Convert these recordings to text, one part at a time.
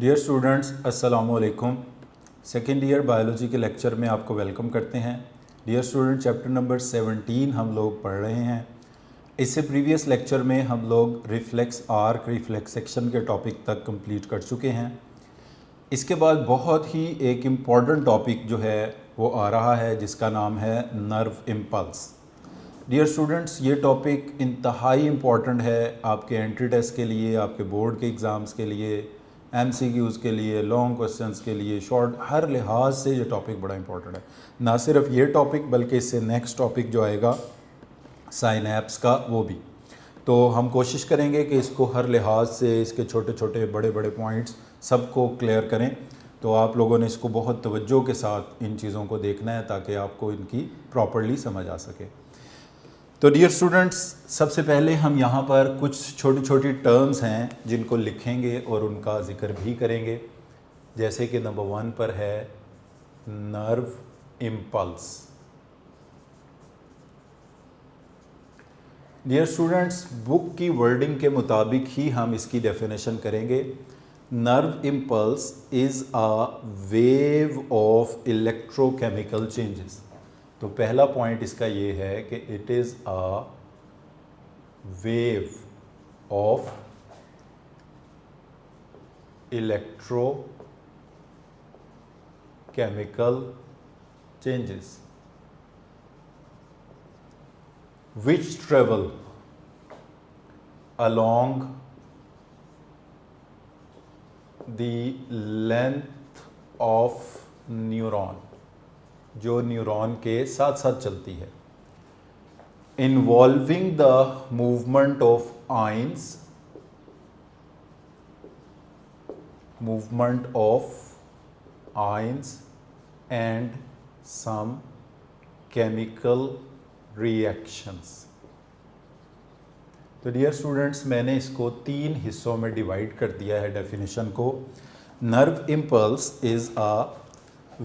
Dear students, अस्सलाम वालेकुम। Second year biology के लेक्चर में आपको वेलकम करते हैं। डियर स्टूडेंट, चैप्टर नंबर 17 हम लोग पढ़ रहे हैं। इससे प्रीवियस लेक्चर में हम लोग रिफ्लेक्स आर्क, रिफ्लेक्स सेक्शन के टॉपिक तक कंप्लीट कर चुके हैं। इसके बाद बहुत ही एक इम्पॉर्टेंट टॉपिक जो है वो आ रहा है, जिसका नाम है नर्व इम्पल्स। डियर स्टूडेंट्स, ये टॉपिक इंतहाई इम्पॉर्टेंट है आपके एंट्री टेस्ट के लिए, आपके बोर्ड के एग्ज़ाम्स के लिए, MCQs के लिए, लॉन्ग क्वेश्चंस के लिए, शॉर्ट, हर लिहाज से ये टॉपिक बड़ा इंपॉर्टेंट है। ना सिर्फ ये टॉपिक बल्कि इससे नेक्स्ट टॉपिक जो आएगा साइनैप्स का, वो भी। तो हम कोशिश करेंगे कि इसको हर लिहाज से, इसके छोटे छोटे बड़े बड़े पॉइंट्स सबको क्लियर करें। तो आप लोगों ने इसको बहुत तवज्जो के साथ इन चीज़ों को देखना है ताकि आपको इनकी प्रॉपर्ली समझ आ सके। तो डियर स्टूडेंट्स, सबसे पहले हम यहाँ पर कुछ छोटी छोटी टर्म्स हैं जिनको लिखेंगे और उनका ज़िक्र भी करेंगे। जैसे कि नंबर 1 पर है nerve impulse. Dear students, book की वर्डिंग के मुताबिक ही हम इसकी डेफिनेशन करेंगे। Nerve impulse is a wave of electrochemical changes. तो पहला पॉइंट इसका ये है कि it is a wave of electrochemical changes which travel along the length of neuron, जो न्यूरॉन के साथ साथ चलती है, involving the movement of ions and some chemical reactions। तो डियर स्टूडेंट्स, मैंने इसको 3 हिस्सों में डिवाइड कर दिया है डेफिनेशन को। Nerve impulse is a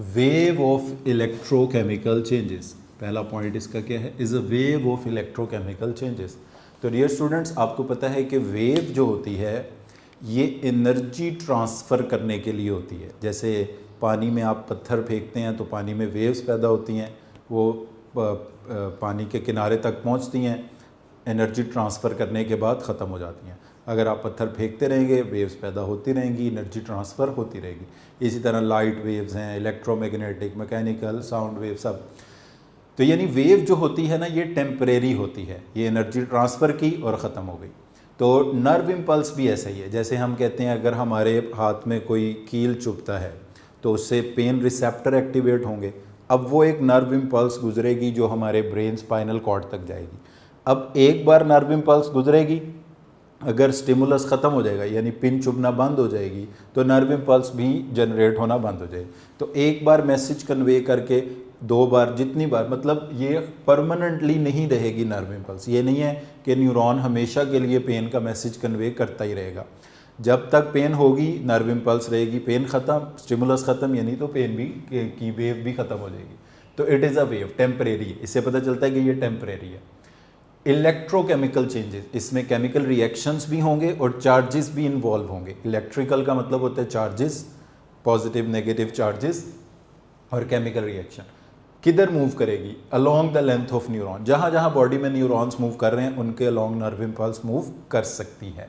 wave of electrochemical changes. पहला पॉइंट इसका क्या है? Is a wave of electrochemical changes. तो डियर स्टूडेंट्स, आपको पता है कि वेव जो होती है ये एनर्जी ट्रांसफ़र करने के लिए होती है। जैसे पानी में आप पत्थर फेंकते हैं तो पानी में वेव्स पैदा होती हैं, वो पानी के किनारे तक पहुंचती हैं, एनर्जी ट्रांसफ़र करने के बाद ख़त्म हो जाती हैं। अगर आप पत्थर फेंकते रहेंगे, वेव्स पैदा होती रहेंगी, एनर्जी ट्रांसफ़र होती रहेगी। इसी तरह लाइट वेव्स हैं, इलेक्ट्रोमैग्नेटिक, मैकेनिकल, साउंड वेव, सब। तो यानी वेव जो होती है ना, ये टेम्परेरी होती है, ये एनर्जी ट्रांसफ़र की और ख़त्म हो गई। तो नर्व इम्पल्स भी ऐसा ही है। जैसे हम कहते हैं अगर हमारे हाथ में कोई कील चुभता है तो उससे पेन रिसेप्टर एक्टिवेट होंगे। अब वो एक नर्व इम्पल्स गुजरेगी जो हमारे ब्रेन स्पाइनल कॉर्ड तक जाएगी। अब एक बार नर्व इम्पल्स गुजरेगी, अगर स्टिमुलस ख़त्म हो जाएगा यानी पिन चुभना बंद हो जाएगी तो नर्व इम्पल्स भी जनरेट होना बंद हो जाएगी। तो एक बार मैसेज कन्वे करके 2 बार, जितनी बार, मतलब ये परमानेंटली नहीं रहेगी नर्व इम्पल्स। ये नहीं है कि न्यूरॉन हमेशा के लिए पेन का मैसेज कन्वे करता ही रहेगा। जब तक पेन होगी नर्व इम्पल्स रहेगी, पेन ख़त्म, स्टिमुलस ख़त्म, यानी तो पेन भी की वेव भी ख़त्म हो जाएगी। तो it is a wave, temporary है। इससे पता चलता है कि ये टेम्परेरी है। इलेक्ट्रोकेमिकल चेंजेस, इसमें केमिकल रिएक्शंस भी होंगे और चार्जेस भी इन्वॉल्व होंगे। इलेक्ट्रिकल का मतलब होता है चार्जेस, पॉजिटिव नेगेटिव चार्जेस, और केमिकल रिएक्शन किधर मूव करेगी? Along the length of neuron. जहाँ जहाँ बॉडी में न्यूरॉन्स मूव कर रहे हैं उनके अलोंग नर्व इम्पल्स मूव कर सकती है।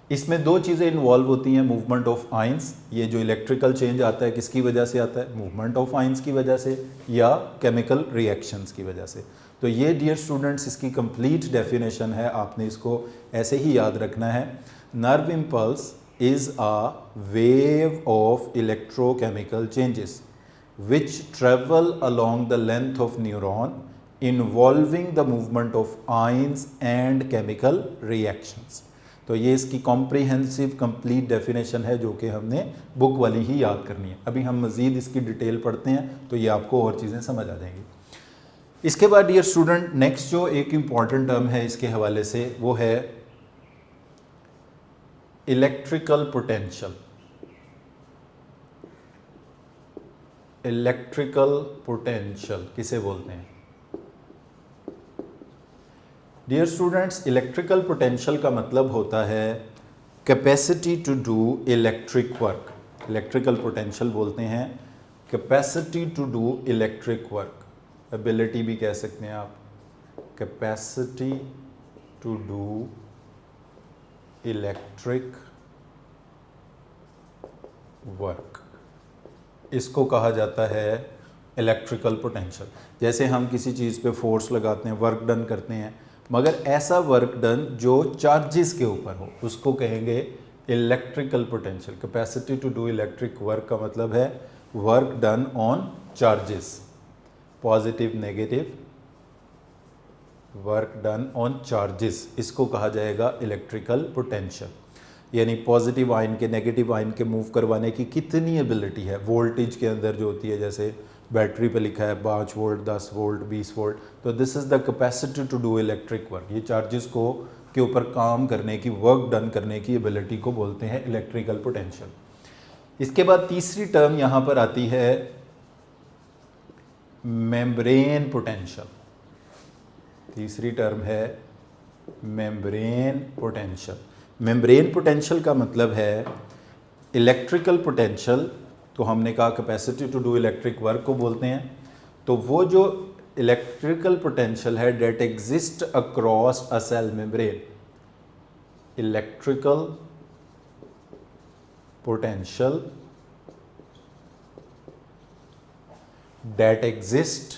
इसमें 2 चीज़ें इन्वॉल्व होती हैं, मूवमेंट ऑफ आइंस। ये जो इलेक्ट्रिकल चेंज आता है किसकी वजह से आता है? मूवमेंट ऑफ आइंस की वजह से या केमिकल रिएक्शंस की वजह से। तो ये डियर स्टूडेंट्स इसकी कंप्लीट डेफिनेशन है, आपने इसको ऐसे ही याद रखना है। Nerve impulse is a wave of electrochemical changes which travel along the length of neuron involving the movement of ions and chemical reactions। तो ये इसकी कॉम्प्रिहेंसिव कंप्लीट डेफिनेशन है जो कि हमने बुक वाली ही याद करनी है। अभी हम मज़ीद इसकी डिटेल पढ़ते हैं तो ये आपको और चीज़ें समझ आ जाएंगी। इसके बाद डियर स्टूडेंट, नेक्स्ट जो एक इम्पॉर्टेंट टर्म है इसके हवाले से वो है इलेक्ट्रिकल पोटेंशियल। इलेक्ट्रिकल पोटेंशियल किसे बोलते हैं? डियर स्टूडेंट्स, इलेक्ट्रिकल पोटेंशियल का मतलब होता है capacity to do electric work. Electrical potential बोलते हैं capacity to do electric work, ability भी कह सकते हैं आप, capacity to do electric work, इसको कहा जाता है इलेक्ट्रिकल पोटेंशियल। जैसे हम किसी चीज़ पे फोर्स लगाते हैं, वर्क डन करते हैं, मगर ऐसा वर्क डन जो चार्जेस के ऊपर हो, उसको कहेंगे electrical potential. Capacity to do electric work का मतलब है work done on charges, positive negative, work done on charges, इसको कहा जाएगा इलेक्ट्रिकल पोटेंशियल। यानी पॉजिटिव आयन के नेगेटिव आयन के मूव करवाने की कितनी एबिलिटी है वोल्टेज के अंदर जो होती है, जैसे बैटरी पे लिखा है 5 वोल्ट, 10 वोल्ट, 20 वोल्ट, तो this is the capacity to do electric work. ये चार्जेस को के ऊपर काम करने की, वर्क डन करने की एबिलिटी को बोलते हैं इलेक्ट्रिकल पोटेंशियल। इसके बाद तीसरी टर्म यहाँ पर आती है मेम्ब्रेन पोटेंशियल। तीसरी टर्म है मेम्ब्रेन पोटेंशियल। मेम्ब्रेन पोटेंशियल का मतलब है इलेक्ट्रिकल पोटेंशियल, तो हमने कहा capacity to do electric work को बोलते हैं, तो वो जो इलेक्ट्रिकल पोटेंशियल है that exist across a cell membrane, electrical potential that exist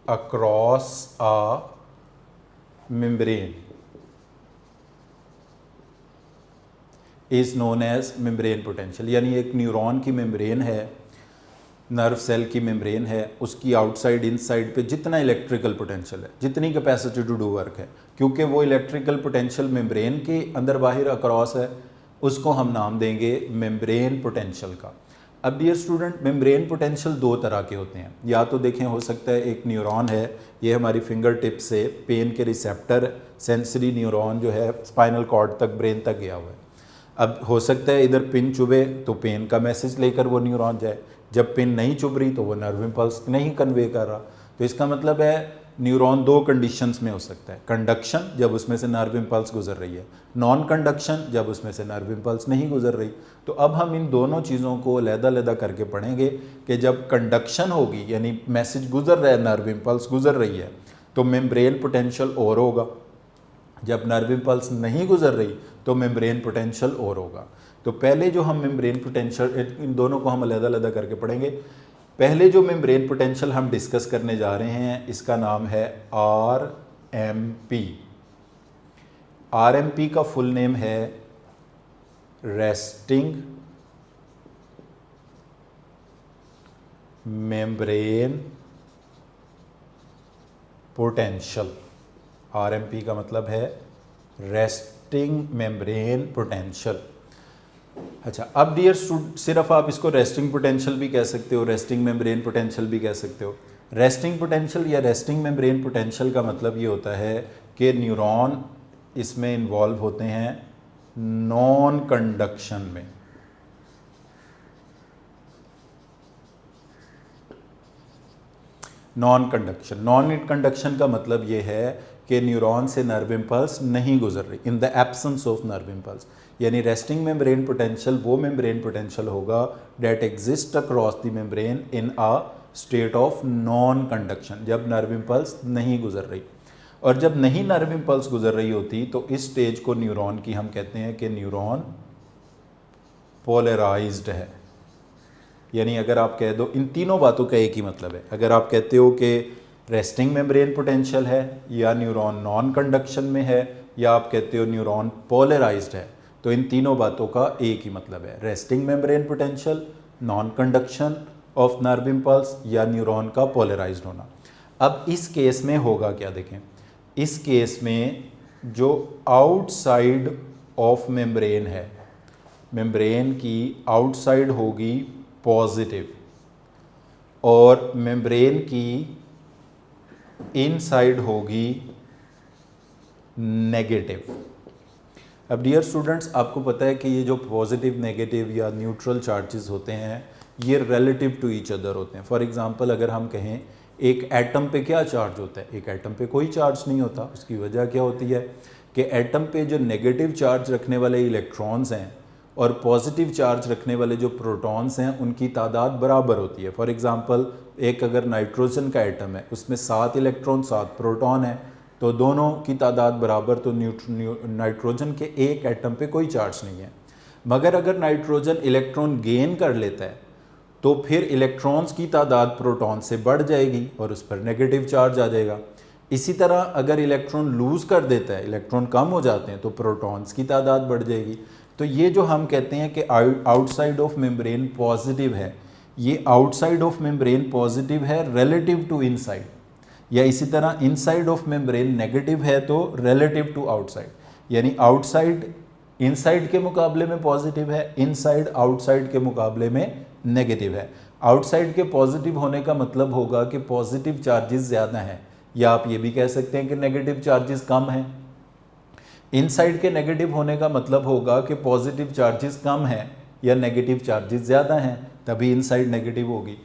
across a membrane is known as membrane potential। यानी एक न्यूरॉन की मेम्ब्रेन है, नर्व सेल की मेम्ब्रेन है, उसकी आउटसाइड इनसाइड पे जितना इलेक्ट्रिकल पोटेंशियल है, जितनी कैपेसिटी टू डू वर्क है, क्योंकि वो इलेक्ट्रिकल पोटेंशियल मेम्ब्रेन के अंदर बाहर अक्रॉस है, उसको हम नाम देंगे मेम्ब्रेन पोटेंशियल का। अब डियर स्टूडेंट, मेम्ब्रेन पोटेंशियल दो तरह के होते हैं। या तो देखें, हो सकता है एक न्यूरॉन है, ये हमारी फिंगर टिप से पेन के रिसेप्टर, सेंसरी न्यूरॉन जो है स्पाइनल कॉर्ड तक, ब्रेन तक गया हुआ है। अब हो सकता है इधर पिन चुभे तो पेन का मैसेज लेकर वो न्यूरॉन जाए, जब पिन नहीं चुभ रही तो वो नर्व इम्पल्स नहीं कन्वे कर रहा। तो इसका मतलब है न्यूरॉन दो कंडीशंस में हो सकता है, कंडक्शन जब उसमें से नर्व इम्पल्स गुजर रही है, नॉन कंडक्शन जब उसमें से नर्व इम्पल्स नहीं गुजर रही। तो अब हम इन दोनों चीज़ों को अलग-अलग करके पढ़ेंगे कि जब कंडक्शन होगी, यानी मैसेज गुजर रहा है, नर्व इम्पल्स गुजर रही है, तो मेम्ब्रेन पोटेंशियल और होगा। जब नर्व इम्पल्स नहीं गुजर रही तो मेम्ब्रेन पोटेंशियल और होगा। तो पहले जो हम मेम्ब्रेन पोटेंशियल, इन दोनों को हम अलग-अलग करके पढ़ेंगे। पहले जो मेम्ब्रेन पोटेंशियल हम डिस्कस करने जा रहे हैं, इसका नाम है RMP। RMP का फुल नेम है रेस्टिंग मेम्ब्रेन पोटेंशियल। RMP का मतलब है रेस्टिंग मेम्ब्रेन पोटेंशियल। अच्छा, अब डियर स्टूडेंट, सिर्फ आप इसको रेस्टिंग पोटेंशियल भी कह सकते हो, रेस्टिंग मेम्ब्रेन पोटेंशियल भी कह सकते हो। रेस्टिंग पोटेंशियल या रेस्टिंग मेम्ब्रेन पोटेंशियल का मतलब ये होता है कि न्यूरॉन इसमें इन्वॉल्व होते हैं नॉन कंडक्शन में। नॉन कंडक्शन का मतलब ये है कि न्यूरॉन से नर्व इम्पल्स नहीं गुजर रही, in the absence of nerve impulse. यानी रेस्टिंग मेम्ब्रेन पोटेंशियल वो मेम्ब्रेन पोटेंशियल होगा that exist across the membrane in a state of non conduction, जब नर्व इम्पल्स नहीं गुजर रही। और जब नहीं नर्व इम्पल्स गुजर रही होती तो इस स्टेज को न्यूरॉन की हम कहते हैं कि न्यूरॉन पोलराइज्ड है। यानी अगर आप कह दो, इन तीनों बातों का एक ही मतलब है, अगर आप कहते हो कि रेस्टिंग मेम्ब्रेन पोटेंशियल है, या न्यूरॉन नॉन कंडक्शन में है, या आप कहते हो न्यूरॉन पोलराइज्ड है, तो इन तीनों बातों का एक ही मतलब है, resting membrane potential, non conduction of nerve impulse, या न्यूरॉन का पोलराइज्ड होना। अब इस केस में होगा क्या, देखें, इस केस में जो आउटसाइड ऑफ मेम्ब्रेन है, मेम्ब्रेन की आउटसाइड होगी पॉजिटिव और मेम्ब्रेन की इनसाइड होगी नेगेटिव। अब डियर स्टूडेंट्स, आपको पता है कि ये जो पॉजिटिव, नेगेटिव या न्यूट्रल चार्जेस होते हैं, ये रिलेटिव टू ईच अदर होते हैं। फॉर एग्जांपल, अगर हम कहें एक एटम पे क्या चार्ज होता है, एक एटम पे कोई चार्ज नहीं होता। उसकी वजह क्या होती है कि एटम पे जो नेगेटिव चार्ज रखने वाले इलेक्ट्रॉन्स हैं और पॉजिटिव चार्ज रखने वाले जो प्रोटॉन्स हैं उनकी तादाद बराबर होती है। फॉर एग्जांपल एक अगर नाइट्रोजन का एटम है उसमें 7 इलेक्ट्रॉन 7 प्रोटॉन है तो दोनों की तादाद बराबर, तो नाइट्रोजन के एक एटम पे कोई चार्ज नहीं है। मगर अगर नाइट्रोजन इलेक्ट्रॉन गेन कर लेता है तो फिर इलेक्ट्रॉन्स की तादाद प्रोटॉन से बढ़ जाएगी और उस पर नेगेटिव चार्ज आ जाएगा। इसी तरह अगर इलेक्ट्रॉन लूज कर देता है, इलेक्ट्रॉन कम हो जाते हैं, तो प्रोटॉन्स की तादाद बढ़ जाएगी। तो ये जो हम कहते हैं कि आउटसाइड ऑफ मेम्ब्रेन पॉजिटिव है, ये आउटसाइड ऑफ मेम्ब्रेन पॉजिटिव है रिलेटिव टू इनसाइड, या इसी तरह इनसाइड ऑफ मेम्ब्रेन नेगेटिव है तो रिलेटिव टू आउटसाइड, यानी आउटसाइड इनसाइड के मुकाबले में पॉजिटिव है, इनसाइड आउटसाइड के मुकाबले में नेगेटिव है। आउटसाइड के पॉजिटिव होने का मतलब होगा कि पॉजिटिव चार्जेस ज़्यादा हैं, या आप ये भी कह सकते हैं कि नेगेटिव चार्जेस कम हैं। इनसाइड के नेगेटिव होने का मतलब होगा कि पॉजिटिव चार्जेस कम हैं या नेगेटिव चार्जेस ज़्यादा हैं, तभी इनसाइड नेगेटिव होगी।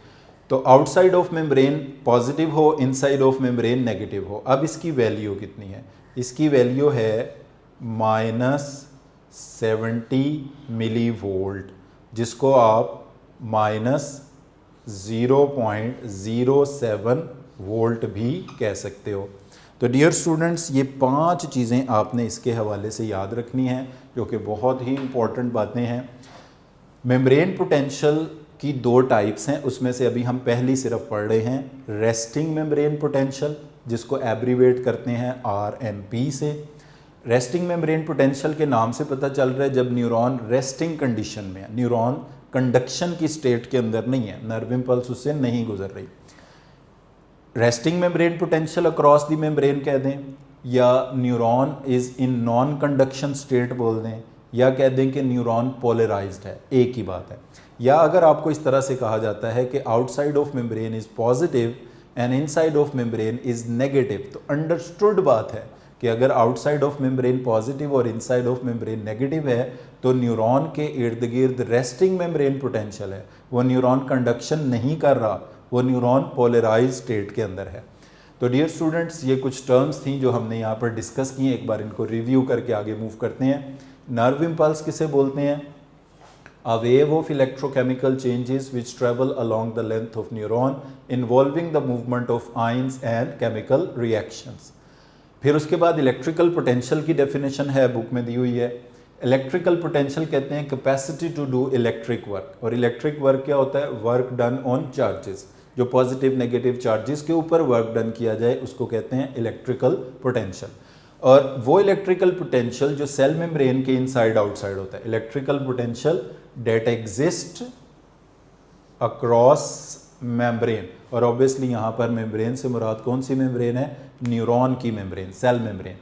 तो आउटसाइड ऑफ मेम्ब्रेन पॉजिटिव हो, इनसाइड ऑफ मेम्ब्रेन नेगेटिव हो। अब इसकी वैल्यू कितनी है? इसकी वैल्यू है -70 मिली वोल्ट, जिसको आप -0.07 वोल्ट भी कह सकते हो। तो डियर स्टूडेंट्स, ये 5 चीज़ें आपने इसके हवाले से याद रखनी हैं जो कि बहुत ही इंपॉर्टेंट बातें हैं। मेम्ब्रेन पोटेंशियल की 2 टाइप्स हैं, उसमें से अभी हम पहली सिर्फ पढ़ रहे हैं, रेस्टिंग मेम्ब्रेन पोटेंशियल, जिसको एब्रीवेट करते हैं RMP से। रेस्टिंग मेम्ब्रेन पोटेंशियल के नाम से पता चल रहा है जब न्यूरॉन रेस्टिंग कंडीशन में है, न्यूरॉन कंडक्शन की स्टेट के अंदर नहीं है, नर्व इम्पल्स उससे नहीं गुजर रही। Resting membrane potential across the membrane कह दें, या neuron is in non conduction state बोल दें, या कह दें कि न्यूरॉन पोलराइज्ड है, एक ही बात है। या अगर आपको इस तरह से कहा जाता है कि outside of membrane is positive and inside of membrane is negative, तो अंडरस्टूड बात है कि अगर आउटसाइड ऑफ मेम्ब्रेन पॉजिटिव और इनसाइड ऑफ मेम्ब्रेन नेगेटिव है तो न्यूरॉन के इर्द गिर्द रेस्टिंग मेम्ब्रेन पोटेंशियल है, वो न्यूरॉन कंडक्शन नहीं कर रहा, वो न्यूरॉन पोलराइज स्टेट के अंदर है। तो डियर स्टूडेंट्स, ये कुछ टर्म्स थी जो हमने यहाँ पर डिस्कस की हैं, एक बार इनको रिव्यू करके आगे मूव करते हैं। नर्व इम्पल्स किसे बोलते हैं? A wave of electrochemical changes which travel along the length of neuron involving the movement of ions and chemical reactions। फिर उसके बाद इलेक्ट्रिकल पोटेंशियल की डेफिनेशन है, बुक में दी हुई है। इलेक्ट्रिकल पोटेंशियल कहते हैं capacity to do electric work, और इलेक्ट्रिक वर्क क्या होता है? वर्क डन ऑन चार्जेस, जो पॉजिटिव नेगेटिव चार्जेस के ऊपर वर्क डन किया जाए उसको कहते हैं इलेक्ट्रिकल पोटेंशियल। और वो इलेक्ट्रिकल पोटेंशियल जो सेल मेम्ब्रेन के इनसाइड आउटसाइड होता है, electrical potential that exist across membrane, और ऑब्वियसली यहाँ पर मेम्ब्रेन से मुराद कौन सी मेम्ब्रेन है? न्यूरॉन की मेम्ब्रेन, सेल मेम्ब्रेन,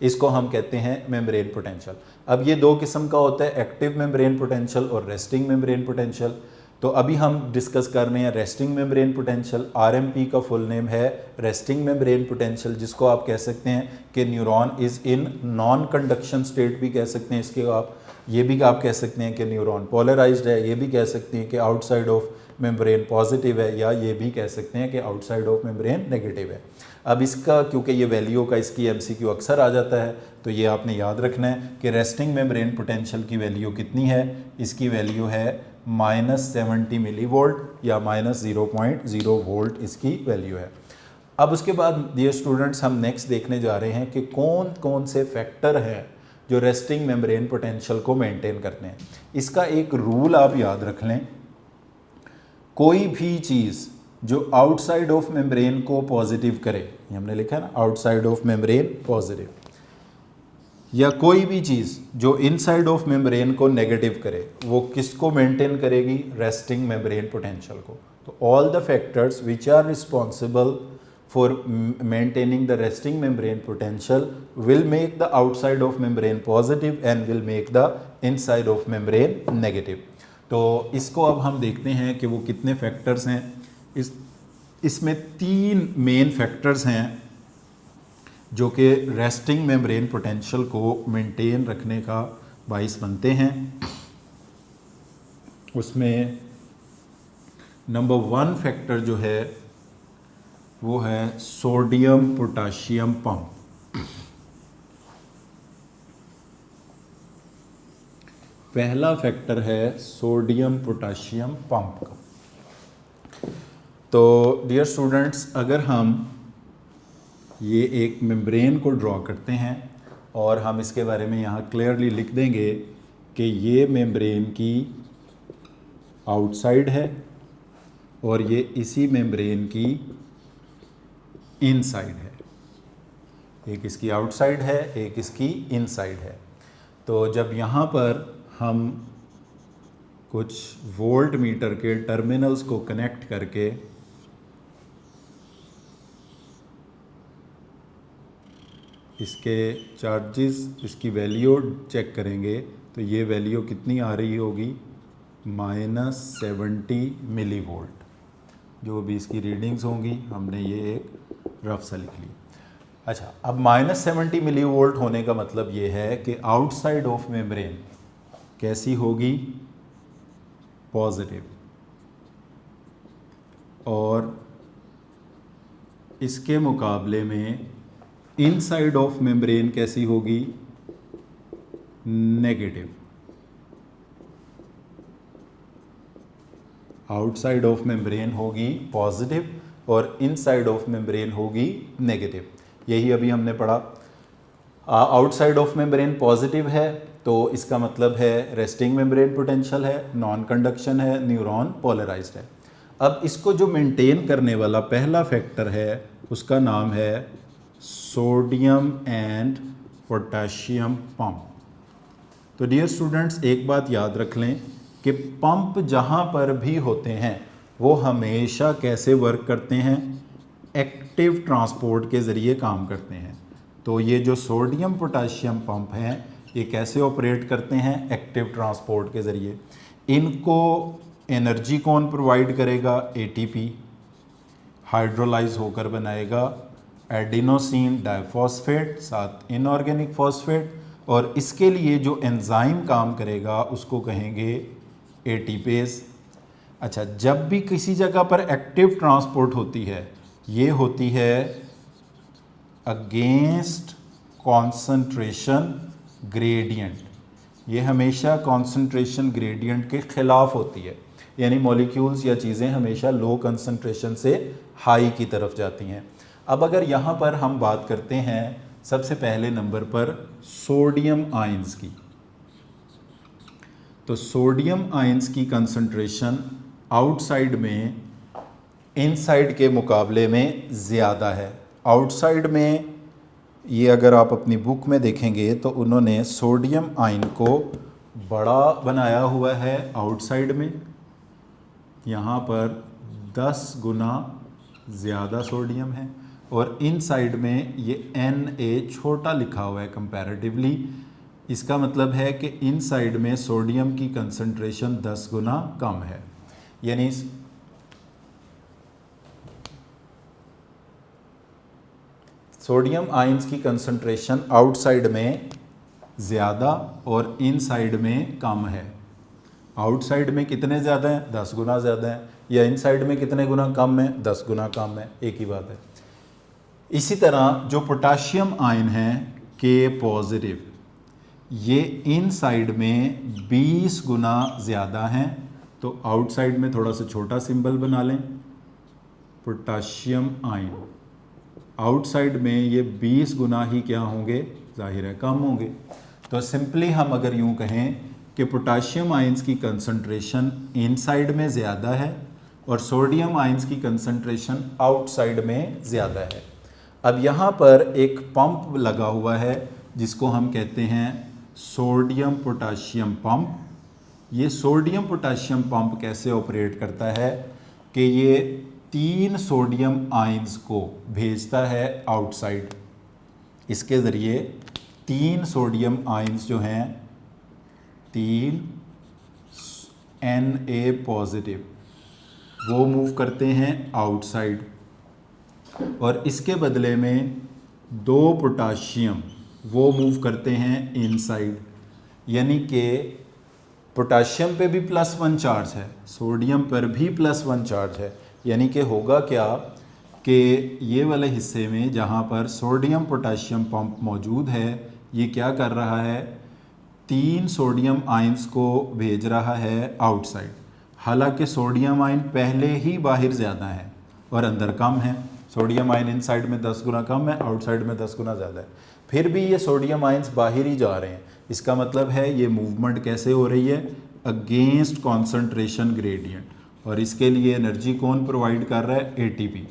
इसको हम कहते हैं मेम्ब्रेन पोटेंशियल। अब ये 2 किस्म का होता है, एक्टिव मेम्ब्रेन पोटेंशियल और रेस्टिंग मेम्ब्रेन पोटेंशियल। तो अभी हम डिस्कस कर रहे हैं रेस्टिंग मेम्ब्रेन पोटेंशियल। RMP का फुल नेम है रेस्टिंग मेम्ब्रेन पोटेंशियल, जिसको आप कह सकते हैं कि neuron is in non conduction state भी कह सकते हैं इसके आप। ये भी आप कह सकते हैं कि न्यूरॉन पोलराइज्ड है, ये भी कह सकते हैं कि आउटसाइड ऑफ मेम्ब्रेन पॉजिटिव है, या ये भी कह सकते हैं कि आउटसाइड ऑफ मेम्ब्रेन नेगेटिव है। अब इसका क्योंकि ये वैल्यू का इसकी MCQ अक्सर आ जाता है, तो ये आपने याद रखना है कि रेस्टिंग मेम्ब्रेन पोटेंशियल की वैल्यू कितनी है? इसकी वैल्यू है -70 मिली वोल्ट या -0.0 वोल्ट इसकी वैल्यू है। अब उसके बाद डियर स्टूडेंट्स, हम नेक्स्ट देखने जा रहे हैं कि कौन कौन से फैक्टर हैं जो रेस्टिंग मेम्ब्रेन पोटेंशियल को मेंटेन करते हैं। इसका एक रूल आप याद रख लें, कोई भी चीज़ जो आउटसाइड ऑफ मेम्ब्रेन को पॉजिटिव करे, ये हमने लिखा है ना, आउटसाइड ऑफ मेम्ब्रेन पॉजिटिव, या कोई भी चीज़ जो इनसाइड ऑफ मेम्ब्रेन को नेगेटिव करे, वो किसको मेंटेन करेगी? रेस्टिंग मेम्ब्रेन पोटेंशियल को। तो all the factors which are responsible for maintaining the resting membrane potential will make the outside of membrane positive and will make the inside of membrane negative। तो इसको अब हम देखते हैं कि वो कितने फैक्टर्स हैं। इसमें 3 मेन फैक्टर्स हैं जो कि रेस्टिंग मेम्ब्रेन पोटेंशियल को मेंटेन रखने का बाइस बनते हैं। उसमें नंबर 1 फैक्टर जो है वो है सोडियम पोटाशियम पंप। पहला फैक्टर है सोडियम पोटाशियम पंप का। तो डियर स्टूडेंट्स, अगर हम ये एक मेम्ब्रेन को ड्रॉ करते हैं और हम इसके बारे में यहाँ क्लियरली लिख देंगे कि ये मेम्ब्रेन की आउटसाइड है और ये इसी मेम्ब्रेन की इनसाइड है। एक इसकी आउटसाइड है, एक इसकी इनसाइड है। तो जब यहाँ पर हम कुछ वोल्ट मीटर के टर्मिनल्स को कनेक्ट करके इसके चार्जेस, इसकी वैल्यू चेक करेंगे तो ये वैल्यू कितनी आ रही होगी, -70 मिली वोल्ट। जो भी इसकी रीडिंग्स होंगी हमने ये एक रफ सा लिख ली। अच्छा, अब -70 मिली वोल्ट होने का मतलब ये है कि आउटसाइड ऑफ मेम्ब्रेन कैसी होगी, पॉजिटिव, और इसके मुकाबले में इनसाइड ऑफ मेम्ब्रेन कैसी होगी, नेगेटिव। आउटसाइड ऑफ मेम्ब्रेन होगी पॉजिटिव और इनसाइड ऑफ मेम्ब्रेन होगी नेगेटिव। यही अभी हमने पढ़ा। आउटसाइड ऑफ मेम्ब्रेन पॉजिटिव है तो इसका मतलब है रेस्टिंग मेम्ब्रेन पोटेंशियल है, नॉन कंडक्शन है, न्यूरॉन पोलराइज्ड है। अब इसको जो मेंटेन करने वाला पहला फैक्टर है उसका नाम है सोडियम एंड पोटाशियम पंप। तो डियर स्टूडेंट्स, एक बात याद रख लें कि पंप जहाँ पर भी होते हैं वो हमेशा कैसे वर्क करते हैं, एक्टिव ट्रांसपोर्ट के ज़रिए काम करते हैं। तो ये जो सोडियम पोटाशियम पंप हैं ये कैसे ऑपरेट करते हैं, एक्टिव ट्रांसपोर्ट के ज़रिए। इनको एनर्जी कौन प्रोवाइड करेगा, एटीपी हाइड्रोलाइज होकर बनाएगा एडिनोसिन डाइफॉस्फेट, साथ इनऑर्गेनिक फॉस्फेट, और इसके लिए जो एंजाइम काम करेगा उसको कहेंगे एटीपेज। अच्छा, जब भी किसी जगह पर एक्टिव ट्रांसपोर्ट होती है ये होती है अगेंस्ट कॉन्सेंट्रेशन ग्रेडियंट। ये हमेशा कॉन्सेंट्रेशन ग्रेडियंट के ख़िलाफ़ होती है, यानी मॉलिक्यूल्स या चीज़ें हमेशा लो कंसंट्रेशन से हाई की तरफ जाती हैं। अब अगर यहाँ पर हम बात करते हैं सबसे पहले नंबर पर सोडियम आयंस की, तो सोडियम आयंस की कंसंट्रेशन आउटसाइड में इनसाइड के मुकाबले में ज़्यादा है। आउटसाइड में ये अगर आप अपनी बुक में देखेंगे तो उन्होंने सोडियम आयन को बड़ा बनाया हुआ है आउटसाइड में, यहाँ पर 10 गुना ज़्यादा सोडियम है, और इनसाइड में ये Na छोटा लिखा हुआ है कंपैरेटिवली। इसका मतलब है कि इनसाइड में सोडियम की कंसंट्रेशन 10 गुना कम है, यानी सोडियम आयंस की कंसंट्रेशन आउटसाइड में ज़्यादा और इनसाइड में कम है। आउटसाइड में कितने ज़्यादा हैं, 10 गुना ज़्यादा है, या इनसाइड में कितने गुना कम है, 10 गुना कम है, एक ही बात है। इसी तरह जो पोटाशियम आयन है के पॉजिटिव, ये इनसाइड में 20 गुना ज़्यादा हैं। तो आउटसाइड में थोड़ा सा छोटा सिंबल बना लें, पोटाशियम आयन, आउटसाइड में ये 20 गुना ही क्या होंगे, जाहिर है कम होंगे। तो सिंपली हम अगर यूं कहें कि पोटाशियम आयंस की कंसंट्रेशन इनसाइड में ज़्यादा है और सोडियम आयंस की कंसंट्रेशन आउटसाइड में ज़्यादा है। अब यहाँ पर एक पंप लगा हुआ है जिसको हम कहते हैं सोडियम पोटाशियम पंप। ये सोडियम पोटाशियम पंप कैसे ऑपरेट करता है कि ये 3 सोडियम आयंस को भेजता है आउटसाइड। इसके ज़रिए 3 सोडियम आयंस जो हैं, 3 Na पॉजिटिव, वो मूव करते हैं आउटसाइड, और इसके बदले में 2 पोटाशियम वो मूव करते हैं इनसाइड। यानी कि पोटाशियम पे भी +1 चार्ज है, सोडियम पर भी +1 चार्ज है। यानी कि होगा क्या कि ये वाले हिस्से में जहाँ पर सोडियम पोटाशियम पंप मौजूद है, ये क्या कर रहा है, 3 सोडियम आयंस को भेज रहा है आउटसाइड, हालांकि सोडियम आयन पहले ही बाहर ज़्यादा है और अंदर कम है। सोडियम आयन इनसाइड में 10 गुना कम है, आउटसाइड में 10 गुना ज़्यादा है, फिर भी ये सोडियम आयंस बाहर ही जा रहे हैं। इसका मतलब है ये मूवमेंट कैसे हो रही है, अगेंस्ट कॉन्सेंट्रेशन ग्रेडियंट, और इसके लिए एनर्जी कौन प्रोवाइड कर रहा है, एटीपी।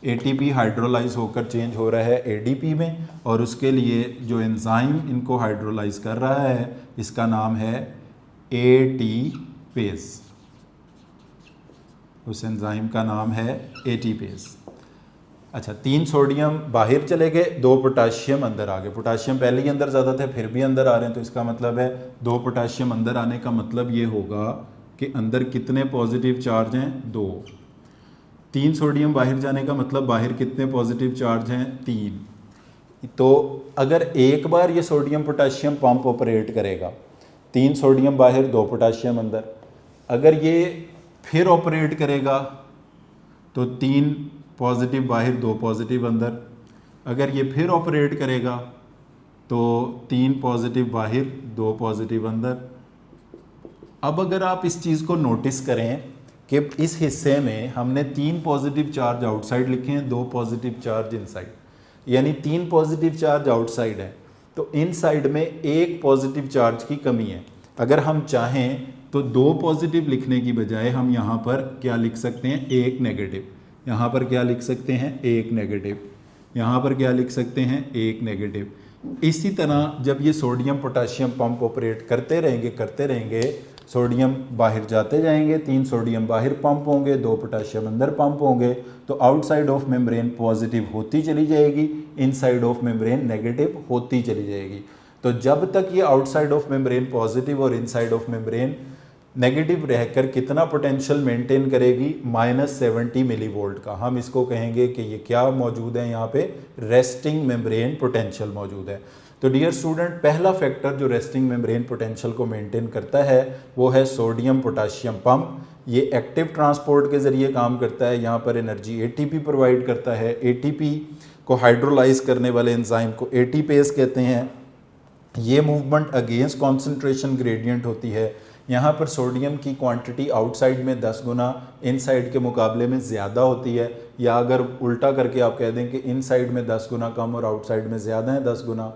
एटीपी हाइड्रोलाइज होकर चेंज हो रहा है एडीपी में, और उसके लिए जो एंजाइम इनको हाइड्रोलाइज कर रहा है इसका नाम है एटीपेज। उस एंजाइम का नाम है एटीपेज। अच्छा, 3 सोडियम बाहर चले गए, 2 पोटाशियम अंदर आ गए। पोटाशियम पहले ही अंदर ज़्यादा थे, फिर भी अंदर आ रहे हैं, तो इसका मतलब है 2 पोटाशियम अंदर आने का मतलब ये होगा कि अंदर कितने पॉजिटिव चार्ज हैं, 2। 3 सोडियम बाहर जाने का मतलब बाहर कितने पॉजिटिव चार्ज हैं, 3। तो अगर एक बार ये सोडियम पोटाशियम पंप ऑपरेट करेगा, 3 सोडियम बाहर 2 पोटाशियम अंदर, अगर ये फिर ऑपरेट करेगा तो 3 पॉजिटिव बाहर 2 पॉजिटिव अंदर, अगर ये फिर ऑपरेट करेगा तो 3 पॉजिटिव बाहर 2 पॉजिटिव अंदर। अब अगर आप इस चीज़ को नोटिस करें कि इस हिस्से में हमने 3 पॉजिटिव चार्ज आउटसाइड लिखे हैं, 2 पॉजिटिव चार्ज इनसाइड, यानी 3 पॉजिटिव चार्ज आउटसाइड है, तो इनसाइड में 1 पॉजिटिव चार्ज की कमी है। अगर हम चाहें तो 2 पॉजिटिव लिखने की बजाय हम यहाँ पर क्या लिख सकते हैं, 1 नेगेटिव। यहाँ पर क्या लिख सकते हैं, 1 नेगेटिव। यहाँ पर क्या लिख सकते हैं, 1 नेगेटिव। इसी तरह जब ये सोडियम पोटाशियम पंप ऑपरेट करते रहेंगे, सोडियम बाहर जाते जाएंगे, 3 सोडियम बाहर पंप होंगे, 2 पोटाशियम अंदर पंप होंगे, तो आउटसाइड ऑफ मेम्ब्रेन पॉजिटिव होती चली जाएगी, इनसाइड ऑफ मेम्ब्रेन नेगेटिव होती चली जाएगी। तो जब तक ये आउटसाइड ऑफ मेम्ब्रेन पॉजिटिव और इनसाइड ऑफ मेम्ब्रेन नेगेटिव रहकर कितना पोटेंशियल मेंटेन करेगी, -70 मिलीवोल्ट का। हम इसको कहेंगे कि ये क्या मौजूद है, यहाँ पे रेस्टिंग मेम्ब्रेन पोटेंशियल मौजूद है। तो डियर स्टूडेंट, पहला फैक्टर जो रेस्टिंग मेम्ब्रेन पोटेंशियल को मेंटेन करता है वो है सोडियम पोटाशियम पंप। ये एक्टिव ट्रांसपोर्ट के ज़रिए काम करता है, यहाँ पर एनर्जी एटीपी प्रोवाइड करता है। एटीपी को हाइड्रोलाइज करने वाले एंजाइम को एटीपेज कहते हैं। ये मूवमेंट अगेंस्ट कॉन्सेंट्रेशन ग्रेडियंट होती है। यहाँ पर सोडियम की क्वांटिटी आउटसाइड में 10 गुना इनसाइड के मुकाबले में ज़्यादा होती है, या अगर उल्टा करके आप कह दें कि इनसाइड में 10 गुना कम और आउटसाइड में ज़्यादा है 10 गुना।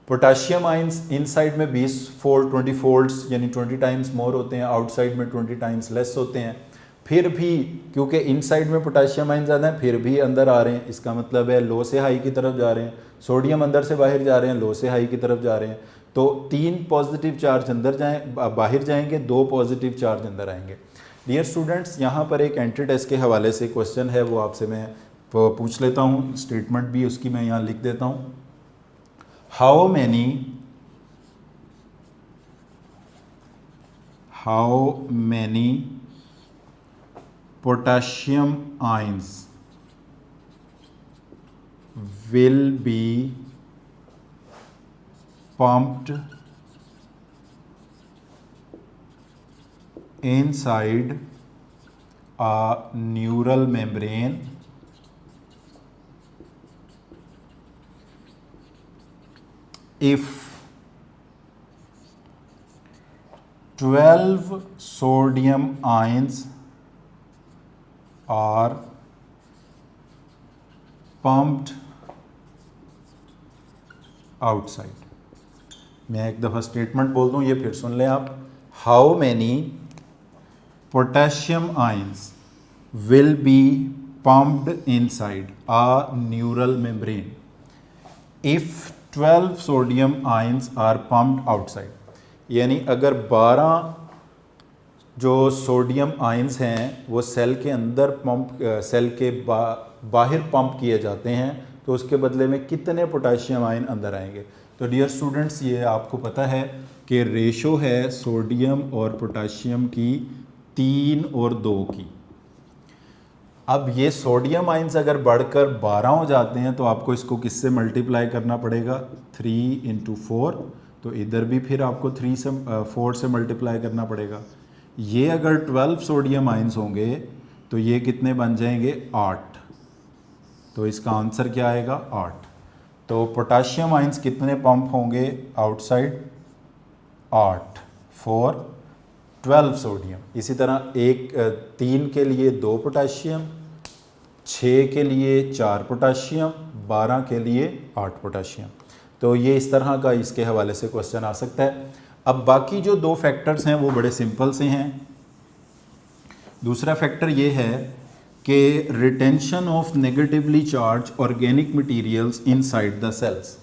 पोटाशियम आइंस इनसाइड में 20 फोल्ड 20 फोल्ड्स यानी 20 टाइम्स मोर होते हैं, आउटसाइड में 20 टाइम्स लेस होते हैं। फिर भी क्योंकि इनसाइड में पोटाशियम आइन ज़्यादा है, फिर भी अंदर आ रहे हैं, इसका मतलब है लो से हाई की तरफ जा रहे हैं। सोडियम अंदर से बाहर जा रहे हैं, लो से हाई की तरफ जा रहे हैं। तो 3 पॉजिटिव चार्ज अंदर बाहर जाएंगे, 2 पॉजिटिव चार्ज अंदर आएंगे। डियर स्टूडेंट्स, यहाँ पर एक एंटी टेस्ट के हवाले से क्वेश्चन है, वो आपसे मैं पूछ लेता हूँ। स्टेटमेंट भी उसकी मैं यहाँ लिख देता हूँ। How many potassium ions will be pumped inside a neural membrane if 12 sodium ions are pumped outside। मैं एक दफ़ा स्टेटमेंट बोल दूँ, ये फिर सुन लें आप। How many potassium ions will be pumped inside a neural membrane if 12 sodium ions are pumped outside। यानी अगर 12 जो सोडियम आयंस हैं वो सेल के अंदर सेल के बाहर पंप किए जाते हैं, तो उसके बदले में कितने पोटाशियम आयन अंदर आएंगे। तो डियर स्टूडेंट्स, ये आपको पता है कि रेशो है सोडियम और पोटाशियम की 3 और 2 की। अब ये सोडियम आयंस अगर बढ़कर 12 हो जाते हैं तो आपको इसको किससे मल्टीप्लाई करना पड़ेगा, 3 × 4। तो इधर भी फिर आपको 4 से मल्टीप्लाई करना पड़ेगा। ये अगर 12 सोडियम आयंस होंगे तो ये कितने बन जाएंगे, 8। तो इसका आंसर क्या आएगा, 8। तो पोटाशियम आयंस कितने पंप होंगे आउटसाइड, 8 फॉर 12 सोडियम। इसी तरह 3 के लिए 2 पोटाशियम, 6 के लिए 4 पोटाशियम, 12 के लिए 8 पोटाशियम। तो ये इस तरह का इसके हवाले से क्वेश्चन आ सकता है। अब बाकी जो 2 फैक्टर्स हैं वो बड़े सिंपल से हैं। दूसरा फैक्टर ये है कि retention of negatively charge organic materials inside the cells,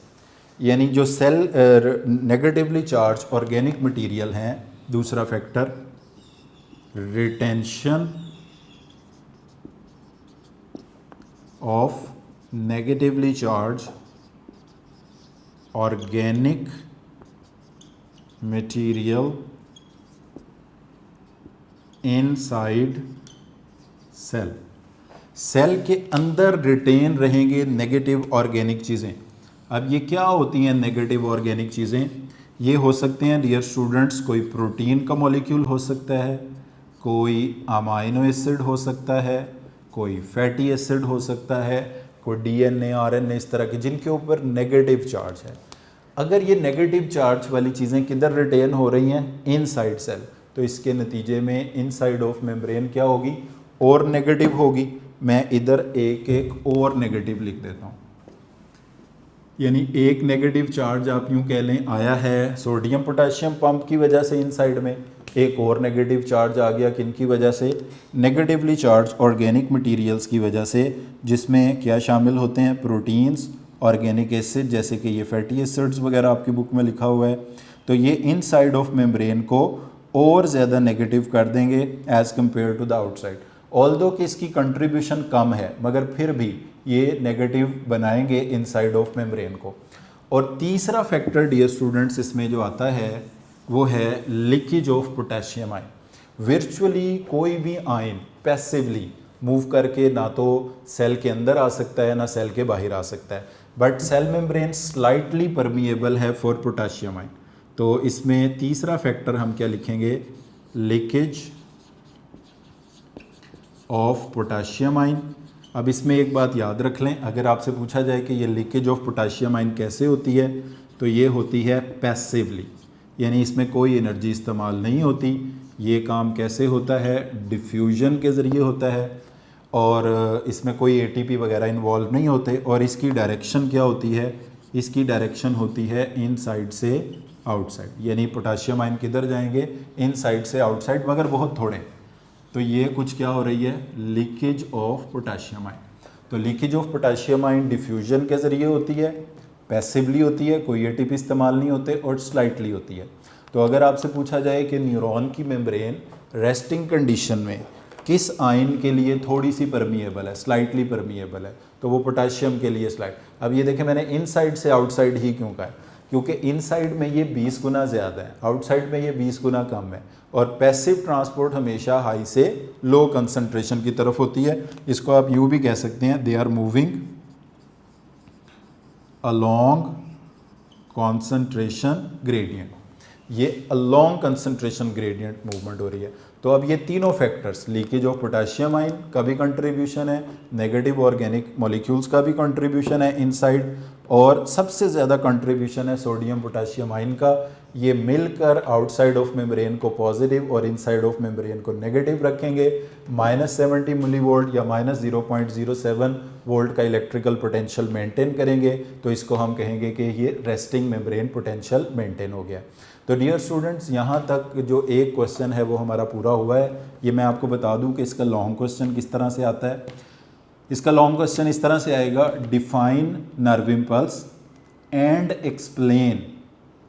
यानी जो cell negatively charge organic material हैं। दूसरा factor retention of negatively charge organic material inside cell. Cell के अंदर रिटेन रहेंगे नेगेटिव ऑर्गेनिक चीज़ें। अब ये क्या होती हैं नेगेटिव ऑर्गेनिक चीज़ें? ये हो सकते हैं डियर स्टूडेंट्स, कोई प्रोटीन का मॉलिक्यूल हो सकता है, कोई अमाइनो एसिड हो सकता है, कोई फैटी एसिड हो सकता है, कोई डीएनए आरएनए, इस तरह के जिनके ऊपर नेगेटिव चार्ज है। अगर ये नेगेटिव चार्ज वाली चीज़ें किधर रिटेन हो रही हैं? Inside cell. तो इसके नतीजे में इनसाइड ऑफ मेम्ब्रेन क्या होगी? और नेगेटिव होगी। मैं इधर एक और नेगेटिव लिख देता हूँ, यानी एक नेगेटिव चार्ज आप यूँ कह लें आया है सोडियम पोटाशियम पंप की वजह से इनसाइड में, एक और नेगेटिव चार्ज आ गया किन की वजह से? नेगेटिवली चार्ज ऑर्गेनिक मटेरियल्स की वजह से, जिसमें क्या शामिल होते हैं? प्रोटीन्स, ऑर्गेनिक एसिड, जैसे कि ये फैटी एसिड्स वगैरह आपकी बुक में लिखा हुआ है। तो ये इनसाइड ऑफ मेम्ब्रेन को और ज़्यादा नेगेटिव कर देंगे as compare to the outside. Although कि इसकी कंट्रीब्यूशन कम है, मगर फिर भी ये नेगेटिव बनाएंगे इनसाइड ऑफ मेम्ब्रेन को। और तीसरा फैक्टर डियर स्टूडेंट्स इसमें जो आता है वो है leakage of potassium ion. Virtually कोई भी आयन पैसिवली मूव करके ना तो सेल के अंदर आ सकता है ना सेल के बाहर आ सकता है, but cell membrane slightly permeable है फॉर पोटेशियम आयन। तो इसमें तीसरा फैक्टर हम क्या लिखेंगे? Leakage of potassium ion. अब इसमें एक बात याद रख लें, अगर आपसे पूछा जाए कि ये लीकेज ऑफ पोटेशियम आयन कैसे होती है, तो ये होती है पैसिवली, यानी इसमें कोई एनर्जी इस्तेमाल नहीं होती। ये काम कैसे होता है? डिफ्यूजन के ज़रिए होता है, और इसमें कोई एटीपी वगैरह इन्वॉल्व नहीं होते। और इसकी डायरेक्शन क्या होती है? इसकी डायरेक्शन होती है इनसाइड से आउटसाइड, यानी पोटेशियम आयन किधर जाएंगे? इनसाइड से आउटसाइड, मगर बहुत थोड़े। तो ये कुछ क्या हो रही है? Leakage of potassium ion. तो leakage of potassium ion diffusion के ज़रिए होती है, पैसिवली होती है, कोई एटीपी इस्तेमाल नहीं होते, और स्लाइटली होती है। तो अगर आपसे पूछा जाए कि न्यूरॉन की मेम्ब्रेन रेस्टिंग कंडीशन में किस आयन के लिए थोड़ी सी परमिएबल है, स्लाइटली परमिएबल है, तो वो पोटेशियम के लिए स्लाइट। अब ये देखें मैंने इनसाइड से आउटसाइड ही क्यों कहा है? क्योंकि इनसाइड में ये 20 गुना ज़्यादा है, आउटसाइड में ये 20 गुना कम है, और पैसिव ट्रांसपोर्ट हमेशा हाई से लो कंसंट्रेशन की तरफ होती है। इसको आप यूँ भी कह सकते हैं, they are moving along concentration gradient. ये अलोंग कंसंट्रेशन ग्रेडियंट मूवमेंट हो रही है। तो अब ये तीनों factors, leakage of potassium ion का भी कंट्रीब्यूशन है, नेगेटिव ऑर्गेनिक मॉलिक्यूल्स का भी कंट्रीब्यूशन है इनसाइड, और सबसे ज़्यादा कंट्रीब्यूशन है सोडियम पोटेशियम आयन का। ये मिलकर आउटसाइड ऑफ मेम्ब्रेन को पॉजिटिव और इनसाइड ऑफ मेम्ब्रेन को नेगेटिव रखेंगे। -70 मिलीवोल्ट या -0.07 वोल्ट का इलेक्ट्रिकल पोटेंशियल मेंटेन करेंगे, तो इसको हम कहेंगे कि ये रेस्टिंग मेम्ब्रेन पोटेंशियल मेंटेन हो गया। तो डियर स्टूडेंट्स, यहाँ तक जो एक क्वेश्चन है वो हमारा पूरा हुआ है। ये मैं आपको बता दूं कि इसका लॉन्ग क्वेश्चन किस तरह से आता है। इसका लॉन्ग क्वेश्चन इस तरह से आएगा, define nerve impulse and explain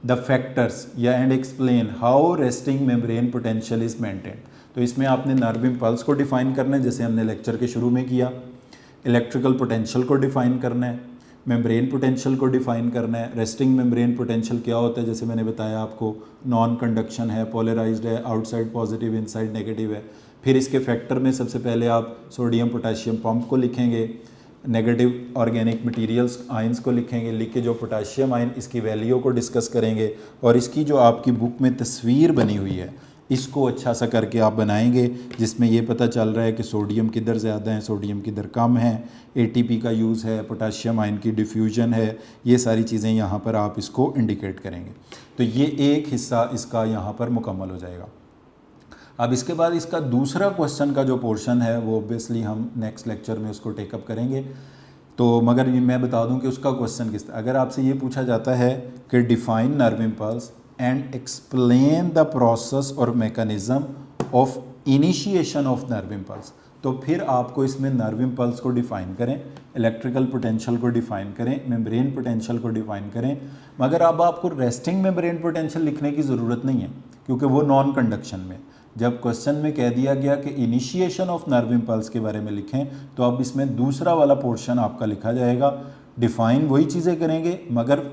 the factors या and explain how resting membrane potential is maintain. तो इसमें आपने नर्व इम्पल्स को डिफाइन करना है, जैसे हमने लेक्चर के शुरू में किया, इलेक्ट्रिकल पोटेंशियल को डिफाइन करना है, मेम्ब्रेन पोटेंशियल को डिफाइन करना है। रेस्टिंग मेम्ब्रेन पोटेंशियल क्या होता है, जैसे मैंने बताया आपको, नॉन कंडक्शन है, पोलराइज्ड है, आउटसाइड पॉजिटिव इनसाइड नेगेटिव है। फिर इसके फैक्टर में सबसे पहले आप सोडियम पोटेशियम पंप को लिखेंगे, नेगेटिव ऑर्गेनिक मटेरियल्स आयंस को लिखेंगे, लीकेज ऑफ पोटेशियम आयन, इसकी वैल्यू को डिस्कस करेंगे, और इसकी जो आपकी बुक में तस्वीर बनी हुई है इसको अच्छा सा करके आप बनाएंगे जिसमें ये पता चल रहा है कि सोडियम किधर ज़्यादा है, सोडियम किधर कम है, एटीपी का यूज़ है, पोटाशियम आयन की डिफ्यूजन है, ये सारी चीज़ें यहाँ पर आप इसको इंडिकेट करेंगे। तो ये एक हिस्सा इसका यहाँ पर मुकम्मल हो जाएगा। अब इसके बाद इसका दूसरा क्वेश्चन का जो पोर्शन है वो ऑब्वियसली हम नेक्स्ट लेक्चर में उसको टेकअप करेंगे। तो मगर ये मैं बता दूं कि उसका क्वेश्चन किस तरह, अगर आपसे ये पूछा जाता है कि define nerve impulse and explain the process और mechanism of initiation of nerve impulse, तो फिर आपको इसमें नर्व इम्पल्स को डिफ़ाइन करें, इलेक्ट्रिकल पोटेंशियल को डिफ़ाइन करें, मेम्ब्रेन पोटेंशियल को डिफ़ाइन करें। मगर अब आपको रेस्टिंग मेम्ब्रेन पोटेंशियल लिखने की ज़रूरत नहीं है क्योंकि वो नॉन कंडक्शन में, जब क्वेश्चन में कह दिया गया कि इनिशिएशन ऑफ नर्व इम्पल्स के बारे में लिखें, तो अब इसमें दूसरा वाला पोर्शन आपका लिखा जाएगा। डिफाइन वही चीज़ें करेंगे मगर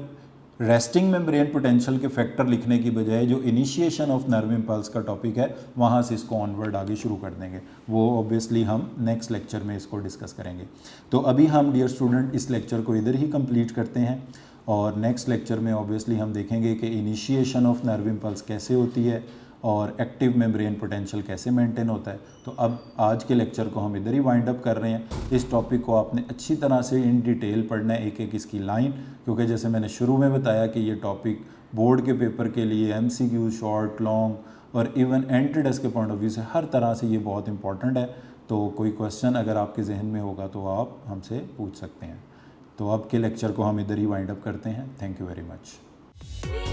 रेस्टिंग मेम्ब्रेन पोटेंशियल के फैक्टर लिखने की बजाय जो इनिशिएशन ऑफ नर्व इम्पल्स का टॉपिक है वहाँ से इसको ऑनवर्ड आगे शुरू कर देंगे। वो ऑब्वियसली हम नेक्स्ट लेक्चर में इसको डिस्कस करेंगे। तो अभी हम डियर स्टूडेंट इस लेक्चर को इधर ही कंप्लीट करते हैं और नेक्स्ट लेक्चर में ऑब्वियसली हम देखेंगे कि इनिशिएशन ऑफ नर्व इम्पल्स कैसे होती है और एक्टिव मेम्ब्रेन पोटेंशियल कैसे मेंटेन होता है। तो अब आज के लेक्चर को हम इधर ही वाइंड अप कर रहे हैं। इस टॉपिक को आपने अच्छी तरह से इन डिटेल पढ़ना है, एक एक इसकी लाइन, क्योंकि जैसे मैंने शुरू में बताया कि ये टॉपिक बोर्ड के पेपर के लिए MCQ, शॉर्ट, लॉन्ग और इवन एंट्री के पॉइंट ऑफ व्यू से हर तरह से ये बहुत इंपॉर्टेंट है। तो कोई क्वेश्चन अगर आपके जहन में होगा तो आप हमसे पूछ सकते हैं। तो अब के लेक्चर को हम इधर ही वाइंड अप करते हैं। Thank you very much.